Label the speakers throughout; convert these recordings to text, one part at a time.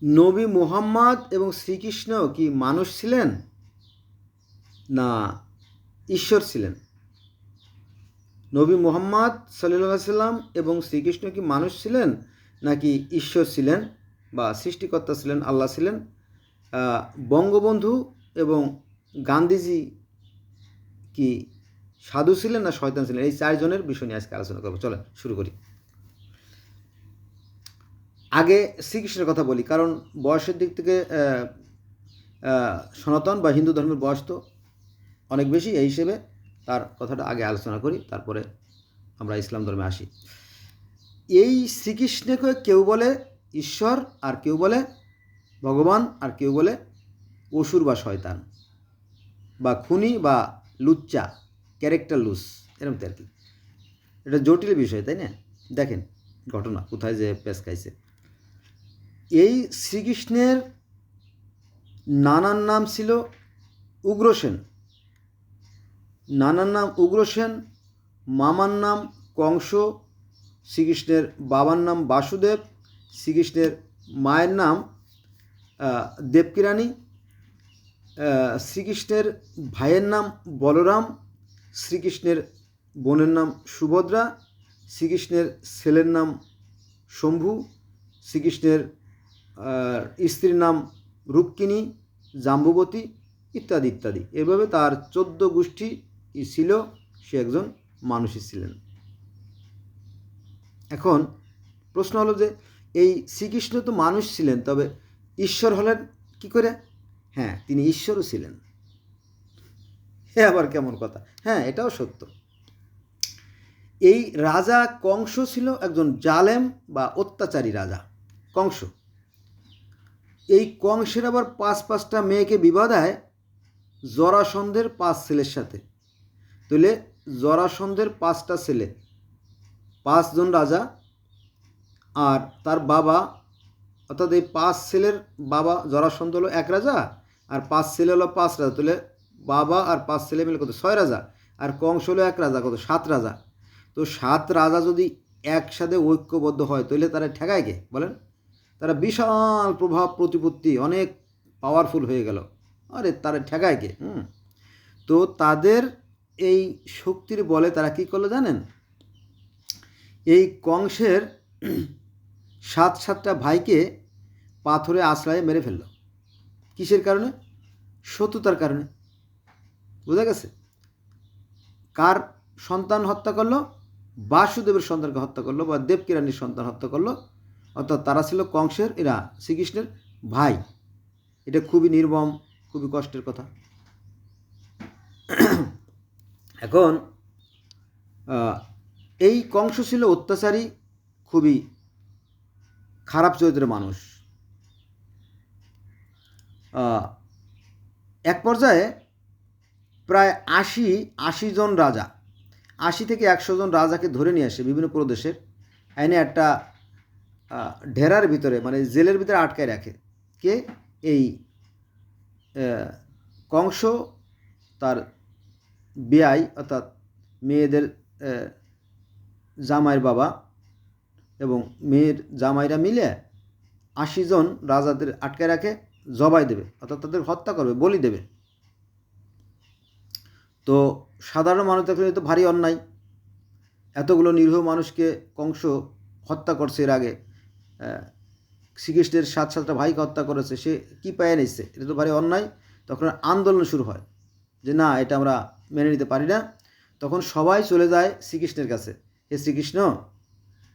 Speaker 1: নবী মুহাম্মদ এবং শ্রীকৃষ্ণ কি মানুষ ছিলেন না ঈশ্বর ছিলেন? নবী মুহাম্মদ সাল্লাল্লাহু সাল্লাম এবং শ্রীকৃষ্ণ কি মানুষ ছিলেন নাকি ঈশ্বর ছিলেন বা সৃষ্টিকর্তা ছিলেন, আল্লাহ ছিলেন? বঙ্গবন্ধু এবং গান্ধীজি কি সাধু ছিলেন না শয়তান ছিলেন? এই চারজনের বিষয় নিয়ে আজকে আলোচনা করবো। চলেন শুরু করি। আগে শ্রীকৃষ্ণের কথা বলি, কারণ বয়সের দিক থেকে সনাতন বা হিন্দু ধর্মের বয়স তো অনেক বেশি, এই হিসেবে তার কথাটা আগে আলোচনা করি, তারপরে আমরা ইসলাম ধর্মে আসি। এই শ্রীকৃষ্ণকে কেউ বলে ঈশ্বর, আর কেউ বলে ভগবান, আর কেউ বলে অসুর বা শয়তান বা খুনি বা লুচ্চা, ক্যারেক্টার লুস, এরকম আর কি। এটা জটিল বিষয়, তাই না? দেখেন ঘটনা কোথায় যে পেশ খাইছে। এই শ্রীকৃষ্ণের নানান নাম ছিল উগ্রসেন, নানার নাম উগ্রসেন, মামার নাম কংস, শ্রীকৃষ্ণের বাবার নাম বাসুদেব, শ্রীকৃষ্ণের মায়ের নাম দেবকীরানী, শ্রীকৃষ্ণের ভাইয়ের নাম বলরাম, শ্রীকৃষ্ণের বোনের নাম সুভদ্রা, শ্রীকৃষ্ণের ছেলের নাম শম্ভু, শ্রীকৃষ্ণের স্ত্রীর নাম রুক্মিণী, জাম্বুবতী, ইত্যাদি ইত্যাদি। এভাবে তার 14 গোষ্ঠী ছিল, সে একজন মানুষই ছিলেন। এখন প্রশ্ন হলো যে এই শ্রীকৃষ্ণ তো মানুষ ছিলেন, তবে ঈশ্বর হলেন কি করে? হ্যাঁ, তিনি ঈশ্বরও ছিলেন। হে আবার কেমন কথা! হ্যাঁ, এটাও সত্য। এই রাজা কংস ছিল একজন জালেম বা অত্যাচারী রাজা, কংস। এই কংসের আবার 5টা মেয়েকে বিবাহ দেয় জরাসন্ধের 5 ছেলের সাথে। তাহলে জরাসন্ধের 5টা ছেলে, 5 জন রাজা, আর তার বাবা, অর্থাৎ এই 5 ছেলের বাবা জরাসন্ধ হলো 1 রাজা, আর 5 ছেলে হলো 5 রাজা। তাহলে বাবা আর 5 ছেলে মিলে কত? 6 রাজা। আর কংস হলো 1 রাজা, কত? 7 রাজা। তো 7 রাজা যদি একসাথে ঐক্যবদ্ধ হয়, তাহলে তারা ঠেকায় কে বলেন? তারা বিশাল প্রভাব প্রতিপত্তি, অনেক পাওয়ারফুল হয়ে গেল। আরে তারা ঠেকায় কে? তো তাদের এই শক্তির বলে তারা কি করলো জানেন? এই কংসের 7টা ভাইকে পাথরে আশ্রয়ে মেরে ফেলল। কিসের কারণে? শত্রুতার কারণে। বোঝা গেছে? কার সন্তান হত্যা করলো? বাসুদেবের সন্তানকে হত্যা করলো, বা দেবকীরানীর সন্তান হত্যা করলো। অর্থাৎ তারা ছিল কংসের, এরা শ্রীকৃষ্ণের ভাই। এটা খুবই নির্মম, খুবই কষ্টের কথা। এখন এই কংস ছিল অত্যাচারী, খুবই খারাপ চরিত্রের মানুষ। এক পর্যায়ে প্রায় 80 জন রাজা, 80 থেকে 100 জন রাজাকে ধরে নিয়ে আসে বিভিন্ন প্রদেশের, এনে একটা ঢেরার ভিতরে, মানে জেলের ভিতরে আটকায় রাখে। কে? এই কংস, তার বেয়াই অর্থাৎ মেয়েদের জামাইয়ের বাবা এবং মেয়ের জামাইরা মিলে 80 জন রাজাদের আটকায় রাখে, জবাই দেবে, অর্থাৎ তাদের হত্যা করবে, বলি দেবে। তো সাধারণ মানুষ দেখলে তো ভারী অন্যায়, এতগুলো নিরীহ মানুষকে কংস হত্যা করছে। এর আগে শ্রীকৃষ্ণের 7টা ভাইকে হত্যা করেছে, সে কি পায়ে নিচ্ছে? এটা তো ভারী অন্যায়। তখন আন্দোলন শুরু হয় যে না, এটা আমরা মেনে নিতে পারি না। তখন সবাই চলে যায় শ্রীকৃষ্ণের কাছে। হে শ্রীকৃষ্ণ,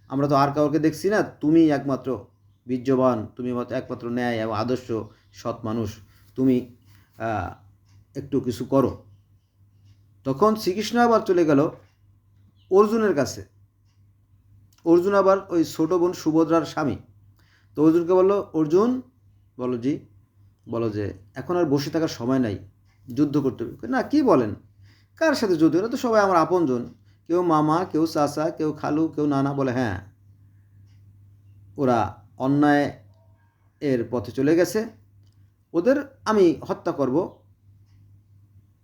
Speaker 1: আমরা তো আর কাউকে দেখছি না, তুমি একমাত্র বীর্যবান, তুমি একমাত্র ন্যায় এবং আদর্শ সৎ মানুষ, তুমি একটু কিছু করো। তখন শ্রীকৃষ্ণ আবার চলে গেল অর্জুনের কাছে। অর্জুন আবার ওই ছোট বোন সুভদ্রার স্বামী। তো অর্জুনকে বললো, অর্জুন বলো জি, বলো যে এখন আর বসে থাকার সময় নাই, যুদ্ধ করতে হবে। না, কি বলেন? কার সাথে যুদ্ধ? এরা তো সবাই আমার আপনজন, কেউ মামা, কেউ চাচা, কেউ খালু, কেউ নানা। বলে হ্যাঁ, ওরা অন্যায় এর পথে চলে গেছে, ওদের আমি হত্যা করব,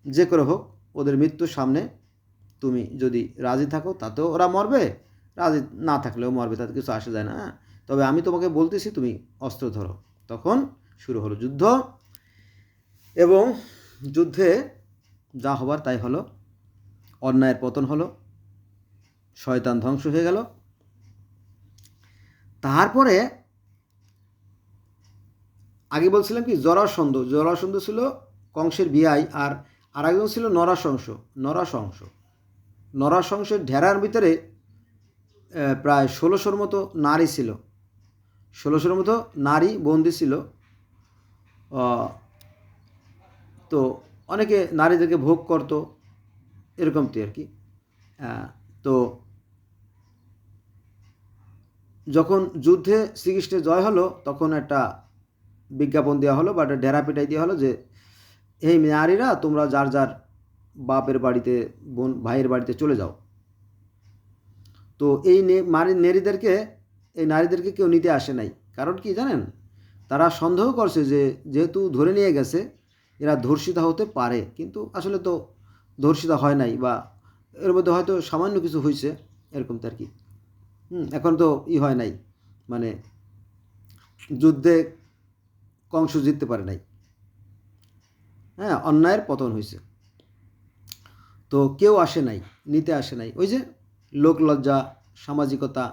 Speaker 1: যে করে হোক। ওদের মৃত্যুর সামনে তুমি যদি রাজি থাকো তাতেও ওরা মরবে, রাজি না থাকলেও মরবে, তাতে কিছু আসে যায় না। তবে আমি তোমাকে বলতেছি, তুমি অস্ত্র ধরো। তখন শুরু হলো যুদ্ধ, এবং যুদ্ধে যা হবার তাই হলো। অন্যায়ের পতন হলো, শয়তান ধ্বংস হয়ে গেল। তারপরে আগে বলছিলাম কি, জরাসন্ধ ছিল কংসের বিয়াই, আর আরেকজন ছিল নরাশংসের ঢেরার ভিতরে প্রায় 1600-র মতো নারী ছিল, 1600-র মতো নারী বন্দি ছিল। তো অনেকে নারীদেরকে ভোগ করতো, এরকমটি আর কি। তো যখন যুদ্ধে শ্রীকৃষ্ণের জয় হলো, তখন একটা বিজ্ঞাপন দেওয়া হলো বা একটা ডেরা পেটাই দেওয়া হলো যে এই নারীরা তোমরা যার যার বাপের বাড়িতে, ভাইয়ের বাড়িতে চলে যাও। তো এই নারীদেরকে কেউ নিতে আসে নাই। কারণ কি জানেন, তারা সন্দেহ করছে যে যেহেতু ধরে নিয়ে গেছে, এরা ধর্ষিতা হতে পারে, কিন্তু আসলে তো ধর্ষিতা হয় নাই, বা এর মধ্যে হয়তো সামান্য কিছু হয়েছে, এরকম তো আর কি। এখন তো হয় নাই, মানে যুদ্ধে কংস জিততে পারে নাই, হ্যাঁ, অন্যায়ের পতন হয়েছে। তো কেউ আসে নাই, নিতে আসে নাই। ওই যে লোকলজ্জা, সামাজিকতা,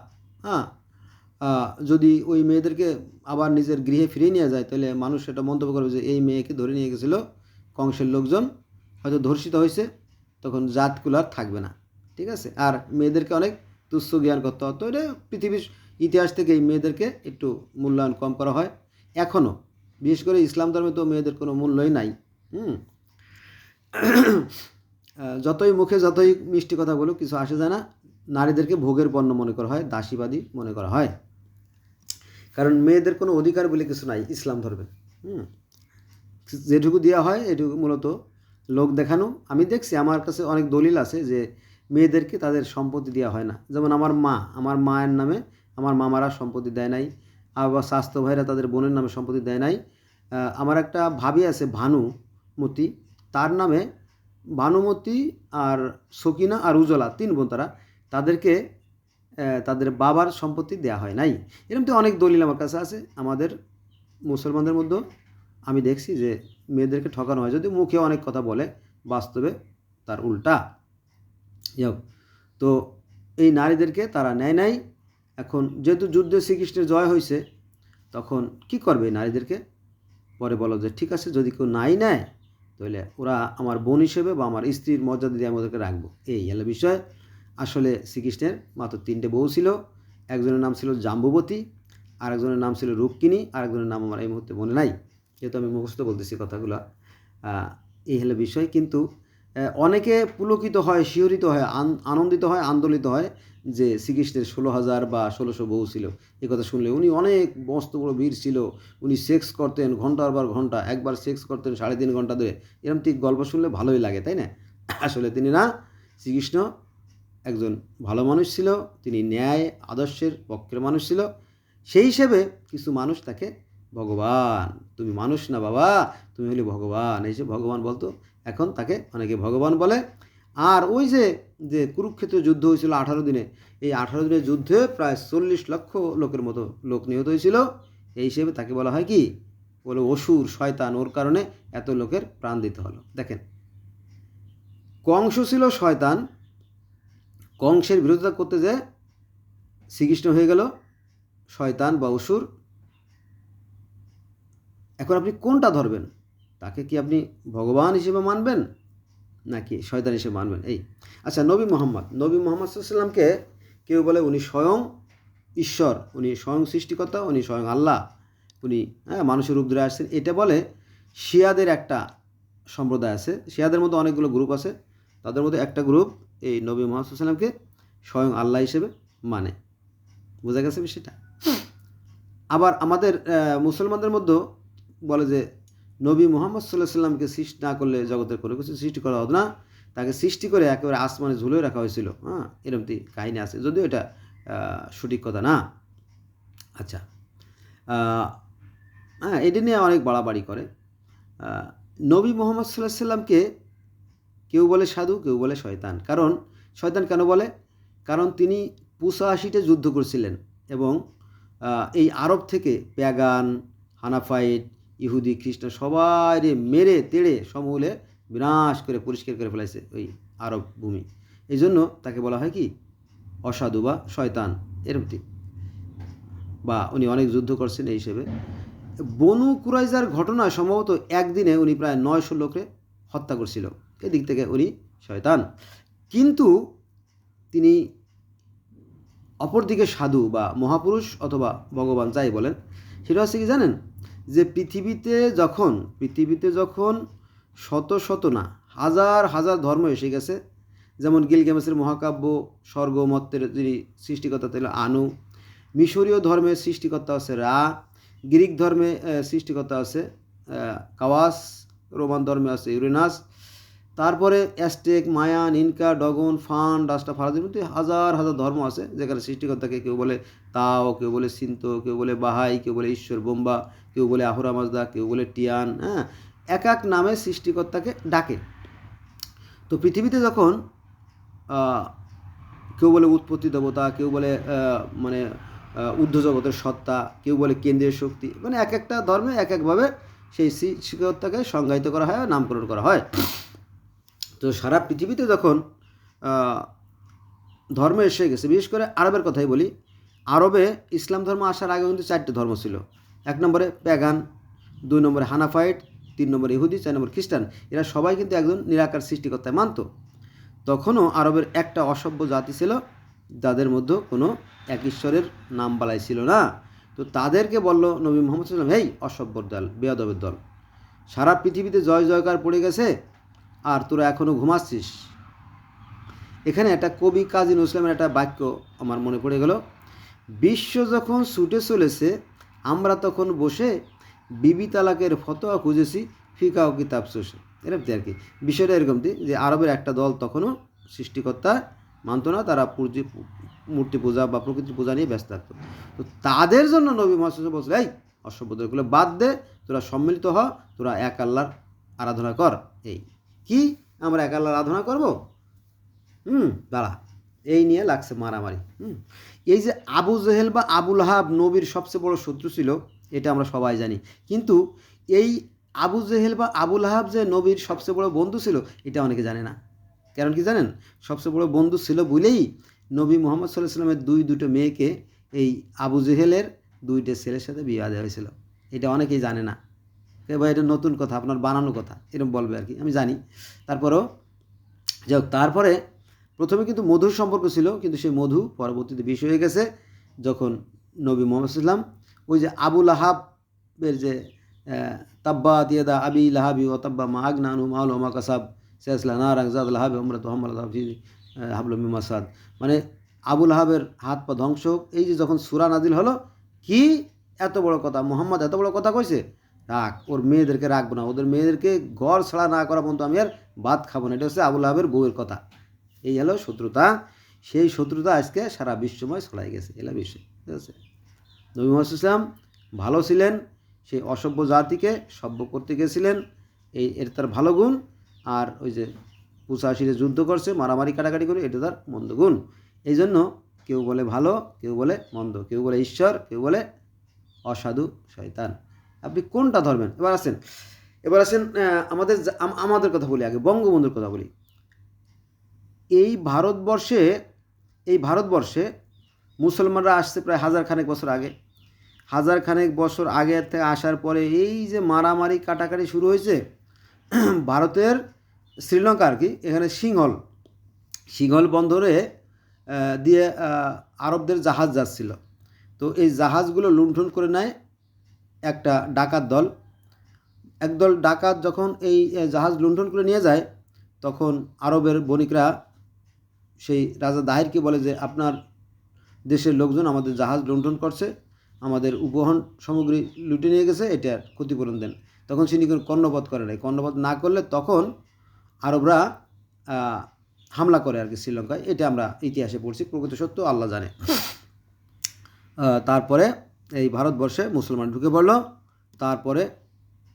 Speaker 1: হ্যাঁ, যদি ওই মেয়েদেরকে আবার নিজের গৃহে ফিরিয়ে নিয়ে যায়, তাহলে মানুষ এটা মন্তব্য করবে যে এই মেয়েকে ধরে নিয়ে গেছিল কংসের লোকজন, হয়তো ধর্ষিত হয়েছে, তখন জাতকুলার থাকবে না, ঠিক আছে। আর মেয়েদেরকে অনেক তুচ্ছ জ্ঞান করতে হতো। এটা পৃথিবীর ইতিহাস থেকে এই মেয়েদেরকে একটু মূল্যায়ন কম করা হয় এখনও। বিশেষ করে ইসলাম ধর্মে তো মেয়েদের কোনো মূল্যই নাই। যতই মুখে যতই মিষ্টি কথা বলুক, কিছু আসে যায় না। নারীদেরকে ভোগের পণ্য মনে করা হয়, দাসীবাদী মনে করা হয়, কারণ মেয়েদের কোনো অধিকার বলে কিছু নাই ইসলাম ধর্মে। যেটুকু দেওয়া হয় এটুকু মূলত লোক দেখানো। আমি দেখছি, আমার কাছে অনেক দলিল আছে যে মেয়েদেরকে তাদের সম্পত্তি দেওয়া হয় না। যেমন আমার মায়ের নামে আমার মামারা সম্পত্তি দেয় নাই, আবার স্বাস্থ্য ভাইরা তাদের বোনের নামে সম্পত্তি দেয় নাই। আমার একটা ভাবি আছে ভানুমতি, তার নামে ভানুমতি আর সকিনা আর উজলা 3 বোন, তাদেরকে তাদের বাবার সম্পত্তি দেওয়া হয় নাই। এরকম তো অনেক দলিল আমার কাছে আছে। আমাদের মুসলমানদের মধ্যেও আমি দেখছি যে মেয়েদেরকে ঠকানো হয়, যদি মুখে অনেক কথা বলে, বাস্তবে তার উল্টা। তো এই নারীদেরকে তারা নেয় নাই। এখন যেহেতু যুদ্ধে শ্রীকৃষ্ণের জয় হয়েছে, তখন কি করবে নারীদেরকে? পরে বলো যে ঠিক আছে, যদি কেউ নাই নেয়, তাহলে ওরা আমার বোন হিসেবে বা আমার স্ত্রীর মর্যাদা দিয়ে আমি ওদেরকে রাখবো, এই হলো বিষয়। আসলে শ্রীকৃষ্ণের মাত্র 3টে বউ ছিল। একজনের নাম ছিল জাম্বুবতী, আরেকজনের নাম ছিল রুক্মিণী, আরেকজনের নাম আমার এই মুহূর্তে মনে নাই, যেহেতু আমি মুখস্থ বলতেছি কথাগুলো। এই হলো বিষয়। কিন্তু অনেকে পুলকিত হয়, শিহরিত হয়, আনন্দিত হয়, আন্দোলিত হয় যে শ্রীকৃষ্ণের 16,000 বা 1600 বউ ছিল। এই কথা শুনলে উনি অনেক মস্ত বড় বীর ছিল, উনি সেক্স করতেন ঘন্টার পর ঘন্টা, একবার সেক্স করতেন 3.5 ঘন্টা ধরে, এরকম ঠিক গল্প শুনলে ভালোই লাগে, তাই না? আসলে তিনি না, শ্রীকৃষ্ণ একজন ভালো মানুষ ছিল, তিনি ন্যায় আদর্শের পক্ষের মানুষ ছিল। সেই হিসেবে কিছু মানুষ তাকে ভগবান, তুমি মানুষ না বাবা, তুমি হলে ভগবান, এই যে ভগবান বলতো। এখন তাকে অনেকে ভগবান বলে। আর ওই যে কুরুক্ষেত্র যুদ্ধ হয়েছিল 18 দিনে, এই 18 দিনের যুদ্ধে প্রায় 40 লক্ষ লোকের মতো লোক নিহত হয়েছিল। এই হিসেবে তাকে বলা হয় কি, বলে অসুর, শয়তান, ওর কারণে এত লোকের প্রাণ দিতে হলো। দেখেন, কংস ছিল শয়তান, কংসের বিরোধিতা করতে যে শ্রীকৃষ্ণ হয়ে গেল শয়তান বা অসুর। এখন আপনি কোনটা ধরবেন? তাকে কি আপনি ভগবান হিসেবে মানবেন নাকি শয়তান হিসেবে মানবেন? এই আচ্ছা, নবী মোহাম্মদ সাল্লামকে কেউ বলে উনি স্বয়ং ঈশ্বর, উনি স্বয়ং সৃষ্টিকর্তা, উনি স্বয়ং আল্লাহ, উনি মানুষের রূপ ধরে আসছেন, এটা বলে শিয়াদের একটা সম্প্রদায় আছে। শিয়াদের মধ্যে অনেকগুলো গ্রুপ আছে, তাদের মধ্যে একটা গ্রুপ এই নবী মোহাম্মদ সাল্লামকে স্বয়ং আল্লাহ হিসেবে মানে। বোঝা গেছে বিষয়টা? আবার আমাদের মুসলমানদের মধ্যেও বলে যে নবী মুহাম্মদ সাল্লাল্লাহু আলাইহি সাল্লামকে সৃষ্টি না করলে জগতের কোনো কিছু সৃষ্টি করা হতো না, তাকে সৃষ্টি করে একেবারে আসমানে ঝুলিয়ে রাখা হয়েছিল। এরকম কাহিনী আছে, যদিও এটা সঠিক কথা না। আচ্ছা, এটা নিয়ে অনেক বাড়াবাড়ি করে। নবী মুহাম্মদ সাল্লাল্লাহু আলাইহি সাল্লামকে কেউ বলে সাধু, কেউ বলে শয়তান। কারণ শয়তান কেন বলে? কারণ তিনি 85টা যুদ্ধ করছিলেন, এবং এই আরব থেকে প্যাগান, হানাফাইট, ইহুদি, খ্রিস্টান সবাই মেরে তেড়ে সমূলে বিনাশ করে পরিষ্কার করে ফেলাইছে ওই আরব ভূমি। এই জন্য তাকে বলা হয় কি অসাধু বা শয়তান এরকম, বা উনি অনেক যুদ্ধ করছেন এই হিসেবে। বনু কুরাইজার ঘটনায় সম্ভবত একদিনে উনি প্রায় 900 লোককে হত্যা করছিল, এদিক থেকে উনি শয়তান। কিন্তু তিনি অপরদিকে সাধু বা মহাপুরুষ অথবা ভগবান যাই বলেন, সেটা হচ্ছে কি জানেন, যে পৃথিবীতে যখন শত শত না হাজার হাজার ধর্ম এসে গেছে, যেমন গিলগামেশের মহাকাব্য স্বর্গ মত্তের যিনি সৃষ্টিকর্তা ছিল আনু, মিশরীয় ধর্মের সৃষ্টিকর্তা আছে রা, গ্রিক ধর্মে সৃষ্টিকর্তা আছে কাওয়াস, রোমান ধর্মে আছে ইউরেনাস, তারপরে অ্যাস্টেক, মায়ান, ইনকা, ডগন, ফান, রাস্টাফারাদের মধ্যে হাজার হাজার ধর্ম আছে, যেখানে সৃষ্টিকর্তাকে কেউ বলে তাও, কেউ বলে সিন্ত, কেউ বলে বাহাই, কেউ বলে ঈশ্বর বোম্বা, কেউ বলে আহুরা মাজদা, কেউ বলে টিয়ান। হ্যাঁ, এক এক নামে সৃষ্টিকর্তাকে ডাকে। তো পৃথিবীতে যখন কেউ বলে উৎপত্তি দেবতা, কেউ বলে মানে ঊর্ধ্বজগতের সত্তা, কেউ বলে কেন্দ্রীয় শক্তি, মানে এক একটা ধর্মে এক একভাবে সেই সৃষ্টিকর্তাকে সংজ্ঞায়িত করা হয়, নামকরণ করা হয়। তো সারা পৃথিবীতে যখন ধর্ম এসে গেছে, বিশেষ করে আরবের কথাই বলি, আরবে ইসলাম ধর্ম আসার আগে কিন্তু 4টে ধর্ম ছিল। 1 নম্বরে প্যাগান, 2 নম্বরে হানাফাইট, 3 নম্বরে ইহুদি, 4 নম্বরে খ্রিস্টান। এরা সবাই কিন্তু একজন নিরাকার সৃষ্টিকর্তায় মানত। তখনও আরবের একটা অসভ্য জাতি ছিল, যাদের মধ্যে কোনো এক ঈশ্বরের নাম বালাই ছিল না। তো তাদেরকে বলল নবী মুহাম্মদ সাল্লাল্লাহু আলাইহি ওয়াসাল্লাম, হেই অসভ্যর দল, বেয়াদবের দল, সারা পৃথিবীতে জয় জয়কার পড়ে গেছে আর তোরা এখনও ঘুমাচ্ছিস। এখানে একটা কবি কাজী নজরুল ইসলামের একটা বাক্য আমার মনে পড়ে গেল, বিশ্ব যখন ছুটে চলেছে আমরা তখন বসে বিবি তালাকের ফতোয়া খুঁজেছি ফিকা ও কিতাব চষে। এরকম আর কি, বিষয়টা এরকমটি যে আরবের একটা দল তখনও সৃষ্টিকর্তা মানত না, তারা মূর্তি পূজা বা প্রকৃতির পূজা নিয়ে ব্যস্ত থাকতো। তো তাদের জন্য নবী মুহাম্মদ বলছিল, এই অসভ্যদেরগুলো বাদ দে, তোরা সম্মিলিত হ, তোরা এক আল্লাহর আরাধনা কর। এই কি আমরা এক আল্লাহর আরাধনা করবো? দাঁড়া, এই নিয়ে লাগছে মারামারি। এই যে আবু জেহেল বা আবু লাহাব নবীর সবচেয়ে বড় শত্রু ছিল, এটা আমরা সবাই জানি। কিন্তু এই আবু জেহেল বা আবু লাহাব যে নবীর সবচেয়ে বড় বন্ধু ছিল, এটা অনেকে জানে না। কারণ কি জানেন, সবচেয়ে বড় বন্ধু ছিল বলেই নবী মুহাম্মদ সাল্লাল্লাহু আলাইহি ওয়াসাল্লামের দুটো মেয়েকে এই আবু জেহেলের 2টে ছেলের সাথে বিয়ে দেওয়া হয়েছিল। এটা অনেকেই জানে না, এবার এটা নতুন কথা, আপনার বানানো কথা এরকম বলবে আর কি, আমি জানি। তারপরেও যাই হোক, তারপরে প্রথমে কিন্তু মধুর সম্পর্ক ছিল, কিন্তু সেই মধু পরবর্তীতে বিষ হয়ে গেছে যখন নবী মুহাম্মদ সাল্লাল্লাহু আলাইহি ওয়াসাল্লাম ওই যে আবু লাহাবের যে তাব্বাত ইয়াদা আবি লাহাবি ওয়া তাব্বা মা আগনা আনহু মালুহু ওয়া মা কাসাব সায়াসলা নারান যাত লাহাবি আমরাতু হাম্মালাতহু ফি হাবলুম মিন মাসাদ। মানে আবু লাহাবের হাত পা ধ্বংস হোক। এই যে যখন সূরা নাজিল হলো, কি এত বড় কথা, মুহাম্মদ এত বড় কথা কইছে, রাখ, ওর মেয়েদেরকে রাখবো না, ওদের মেয়েদেরকে ঘর ছাড়া না করা পর্যন্ত আমি আর ভাত খাবো না। এটা হচ্ছে আবু লাহাবের বউয়ের কথা। এই হলো শত্রুতা। সেই শত্রুতা আজকে সারা বিশ্বময় ছড়াই গেছে, এলা বিশ্বে, ঠিক আছে। নবী মুহাম্মদ সাল্লাল্লাহু আলাইহি ওয়াসাল্লাম ভালো ছিলেন, সেই অসভ্য জাতিকে সভ্য করতে গেছিলেন, এর তার ভালো গুণ। আর ওই যে 85 যুদ্ধ করছে, মারামারি কাটাকাটি করে, এটা তার মন্দ গুণ। এই জন্য কেউ বলে ভালো, কেউ বলে মন্দ, কেউ বলে ঈশ্বর, কেউ বলে অসাধু শয়তান। আপনি কোনটা ধরবেন? এবার আসেন আমাদের কথা বলি, আগে বঙ্গবন্ধুর কথা বলি। এই ভারতবর্ষে মুসলমানরা আসছে প্রায় 1000 বছর আগে। 1000 বছর আগে থেকে আসার পরে এই যে মারামারি কাটাকাটি শুরু হয়েছে, ভারতের শ্রীলঙ্কা আর কি, এখানে সিংহল বন্দরে দিয়ে আরবদের জাহাজ যাচ্ছিল। তো এই জাহাজগুলো লুণ্ঠন করে নেয় একটা ডাকাত দল। একদল ডাকাত যখন এই জাহাজ লুণ্ঠন করে নিয়ে যায়, তখন আরবের বণিকরা সেই রাজা দাহিরকে বলে যে আপনার দেশের লোকজন আমাদের জাহাজ লুণ্ঠন করছে, আমাদের উপহার সামগ্রী লুটে নিয়ে গেছে, এটার ক্ষতিপূরণ দেন। তখন তিনি কর্ণপাত করে নাই। কর্ণপাত না করলে তখন আরবরা হামলা করে আর কি শ্রীলঙ্কায়। এটা আমরা ইতিহাসে পড়ছি, প্রকৃত সত্য আল্লাহ জানে। তারপরে এই ভারতবর্ষে মুসলমান ঢুকে পড়ল। তারপরে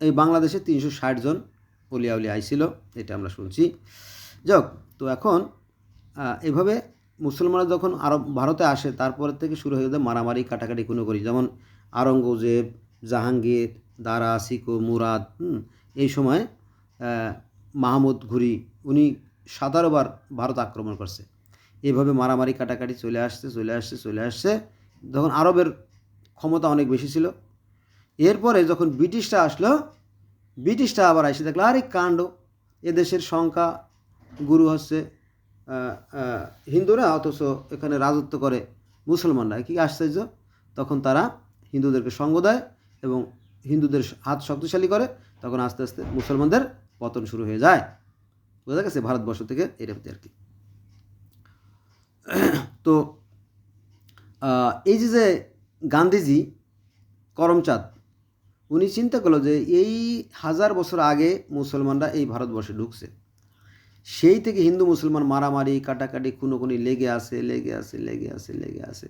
Speaker 1: এই বাংলাদেশে 360 জন অলিয়া আইছিল, এটা আমরা শুনছি। যাক, তো এখন এভাবে মুসলমানরা যখন ভারতে আসে, তারপরে থেকে শুরু হয়ে যায় মারামারি কাটাকাটি কোনো করি। যেমন আওরঙ্গজেব, জাহাঙ্গীর, দারা, শিকো, মুরাদ, এই সময় মাহমুদ ঘুরি উনি 17বার ভারত আক্রমণ করছে। এইভাবে মারামারি কাটাকাটি চলে আসছে। তখন আরবের ক্ষমতা অনেক বেশি ছিল। এরপরে যখন ব্রিটিশরা আসলো, ব্রিটিশরা আবার এসে দেখলো আরে কাণ্ড, এদেশের সংখ্যা গুরু হচ্ছে হিন্দুরা, অথচ এখানে রাজত্ব করে মুসলমানরা, কি আশ্চর্য। তখন তারা হিন্দুদেরকে সঙ্গ দেয় এবং হিন্দুদের হাত শক্তিশালী করে। তখন আস্তে আস্তে মুসলমানদের পতন শুরু হয়ে যায়। বোঝা গেছে ভারতবর্ষ থেকে এরকম আর কি। তো এই যে গান্ধীজি, করমচাঁদ, উনি চিন্তা করলো যে এই 1000 বছর আগে মুসলমানরা এই ভারতবর্ষে ঢুকছে, সেই থেকে হিন্দু মুসলমান মারামারি কাটাকাটি খুনোখুনি লেগে আসে।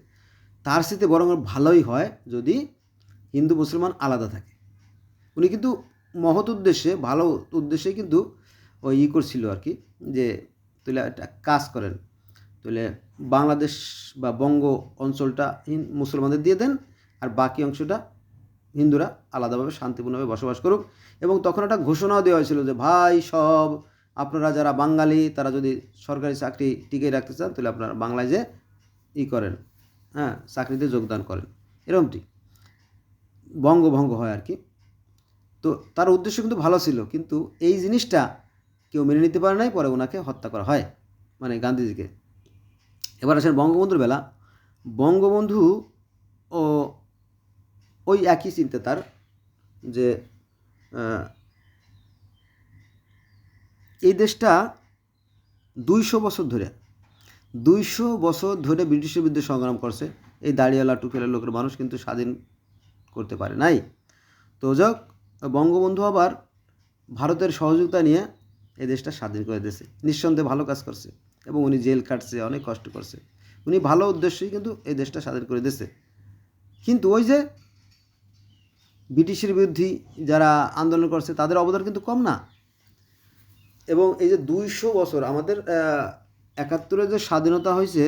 Speaker 1: তার সাথে বরং ভালোই হয় যদি হিন্দু মুসলমান আলাদা থাকে। উনি কিন্তু মহৎ উদ্দেশ্যে, ভালো উদ্দেশ্যে কিন্তু ওই করছিল আর কি, যে তাহলে একটা কাজ করেন, তাহলে বাংলাদেশ বা বঙ্গ অঞ্চলটা মুসলমানদের দিয়ে দেন, আর বাকি অংশটা হিন্দুরা আলাদাভাবে শান্তিপূর্ণভাবে বসবাস করুক। এবং তখন একটা ঘোষণাও দেওয়া হয়েছিল যে ভাই সব আপনারা যারা বাঙালি তারা যদি সরকারি চাকরি টিকিয়ে রাখতে চান তাহলে আপনারা বাংলায় যে করেন, চাকরিতে যোগদান করেন, এরকমটি বঙ্গভঙ্গ হয় আর কি। তো তার উদ্দেশ্য কিন্তু ভালো ছিল, কিন্তু এই জিনিসটা কেউ মেনে নিতে পারে নাই, পরে ওনাকে হত্যা করা হয়, মানে গান্ধীজিকে। এবার আসেন বঙ্গবন্ধুর বেলা। বঙ্গবন্ধু ও ওই একই চিন্তা তার, যে এই দেশটা 200 বছর ধরে ব্রিটিশের বিরুদ্ধে সংগ্রাম করছে। এই দাড়িওয়ালা টুপিওয়ালা লোকের মানুষ কিন্তু স্বাধীন করতে পারে নাই। তো যাক, বঙ্গবন্ধু আবার ভারতের সহযোগিতা নিয়ে এই দেশটা স্বাধীন করে দিয়েছে। নিঃসন্দেহে ভালো কাজ করছে এবং উনি জেল কাটছে, অনেক কষ্ট করছে। উনি ভালো উদ্দেশ্যেই কিন্তু এই দেশটা স্বাধীন করে দিয়েছে। কিন্তু ওই যে ব্রিটিশের বিরুদ্ধে যারা আন্দোলন করছে তাদের অবদান কিন্তু কম না। এবং এই যে 200 বছর আমাদের 71-এ যে স্বাধীনতা হয়েছে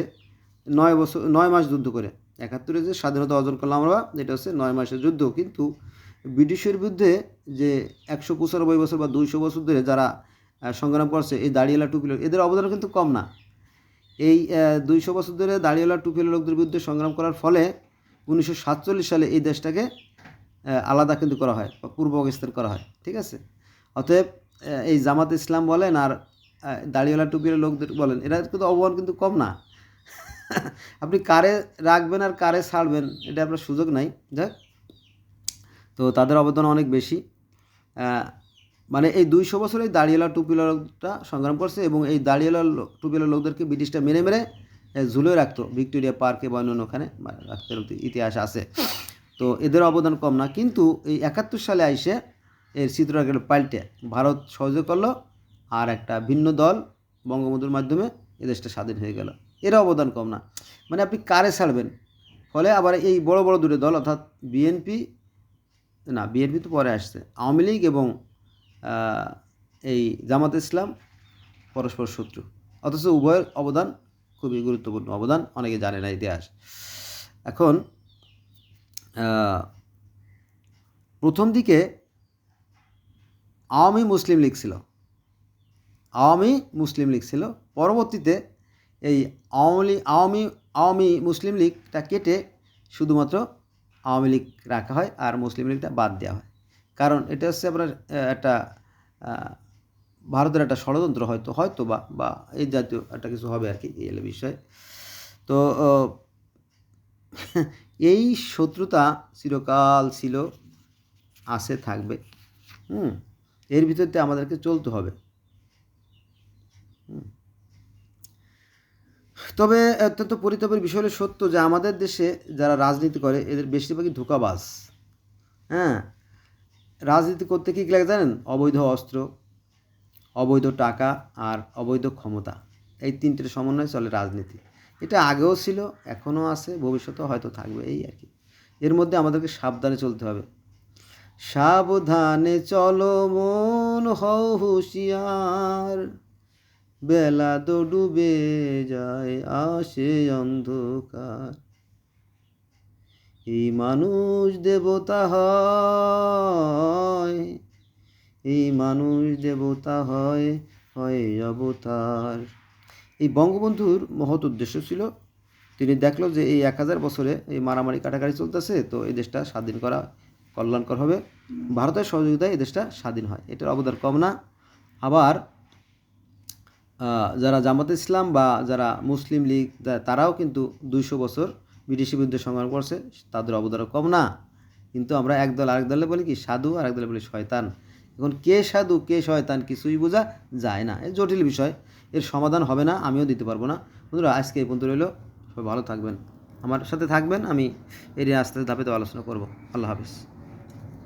Speaker 1: 9 মাস যুদ্ধ করে, 71-এ যে স্বাধীনতা অর্জন করলাম আমরা, যেটা হচ্ছে 9 মাসের যুদ্ধ। কিন্তু ব্রিটিশের বিরুদ্ধে যে 195 বছর বা 200 বছর ধরে যারা সংগ্রাম করছে, এই দাড়িওয়ালা টুপিওয়ালা, এদের অবদান কিন্তু কম না। এই 200 বছর ধরে দাড়িওয়ালা টুপিওয়ালা লোকদের বিরুদ্ধে সংগ্রাম করার ফলে 1947 সালে এই দেশটাকে আলাদা কিন্তু করা হয়, পূর্ব পাকিস্তান করা হয়, ঠিক আছে। অতএব এই জামাত ইসলাম বলেন আর দাড়িওয়ালা টুপিওয়ালা লোকদের বলেন, এরা কিন্তু অবদান কিন্তু কম না। আপনি কারে রাখবেন আর কারে ছাড়বেন এটা আপনার সুযোগ নাই। যাক, তো তাদের অবদান অনেক বেশি। মানে এই 200 বছর এই দাড়িওয়ালা টুপিওয়ালা লোকটা সংগ্রাম করছে, এবং এই দাড়িওয়ালা টুপিওয়ালা লোকদেরকে ব্রিটিশটা মেরে ঝুলে রাখতো ভিক্টোরিয়া পার্কে বা অন্য ওখানে রাখতে, ইতিহাস আছে। তো এদের অবদান কম না। কিন্তু এই 71 সালে আইসে এর চিত্রটাকে পাল্টে ভারত সহযোগ করলো, আর একটা ভিন্ন দল বঙ্গবন্ধুর মাধ্যমে এ দেশটা স্বাধীন হয়ে গেল। এর অবদান কম না। মানে আপনি কারে ছাড়বেন? ফলে আবার এই বড় বড় দুটো দল, অর্থাৎ বিএনপি তো পরে আসছে, আওয়ামী লীগ এবং এই জামাত ইসলাম পরস্পর শত্রু, অথচ উভয়ের অবদান খুবই গুরুত্বপূর্ণ অবদান, অনেকে জানে না ইতিহাস। এখন প্রথম দিকে আওয়ামী মুসলিম লীগ ছিল। পরবর্তীতে এই আওয়ামী মুসলিম লীগটা কেটে শুধুমাত্র আওয়ামী লীগ রাখা হয়, আর মুসলিম লীগটা বাদ দেওয়া হয়। কারণ এটা হচ্ছে আপনার একটা ভারতের একটা ষড়যন্ত্র, হয়তো বা এই জাতীয় একটা কিছু হবে আর কি, এই বিষয়। তো এই শত্রুতা চিরকাল ছিল, আছে, থাকবে। এর ভিতরতে আমাদেরকে চলতে হবে। তবে অত্যন্ত পরিতাপের বিষয় হলো সত্য যে আমাদের দেশে যারা রাজনীতি করে এদের বেশিরভাগই ধোঁকাবাজ। রাজনীতি করতে কী লাগে জানেন? অবৈধ অস্ত্র, অবৈধ টাকা আর অবৈধ ক্ষমতা, এই তিনটের সমন্বয়ে চলে রাজনীতি। এটা আগেও ছিল, এখনও আছে, ভবিষ্যতেও হয়তো থাকবে, এই আর কি। এর মধ্যে আমাদেরকে সাবধানে চলতে হবে। সাবধানে চলো মন হও হুঁশিয়ার, বেলা তো ডুবে যায় আসে অন্ধকার। এই মানুষ দেবতা হয়, এই মানুষ দেবতা হয়, হয় অবতার। এই বঙ্গবন্ধুর মহৎ উদ্দেশ্য ছিল, তিনি দেখলো যে এই 1000 বছরে এই মারামারি কাটাকাটি চলতেছে, তো এই দেশটা স্বাধীন করা কল্যাণকর হবে, ভারতের সহযোগিতায় এই দেশটা স্বাধীন হয়। এটার অবদান কম না। আবার যারা জামাতে ইসলাম বা যারা মুসলিম লীগ তারাও কিন্তু 200 বছর ব্রিটিশের বিরুদ্ধে সংগ্রাম করছে, তাদের অবদানও কম না। কিন্তু আমরা একদল আরেক দলে বলি কি সাধু, আর এক দলে বলি শয়তান। এখন কে সাধু কে শয়তান কিছুই বোঝা যায় না, এর জটিল বিষয়, এর সমাধান হবে না, আমিও দিতে পারবো না। বন্ধুরা আজকে এই পর্যন্ত রইল, সবাই ভালো থাকবেন, আমার সাথে থাকবেন, আমি এর আস্তে ধাপে আলোচনা করব। আল্লাহ হাফিজ।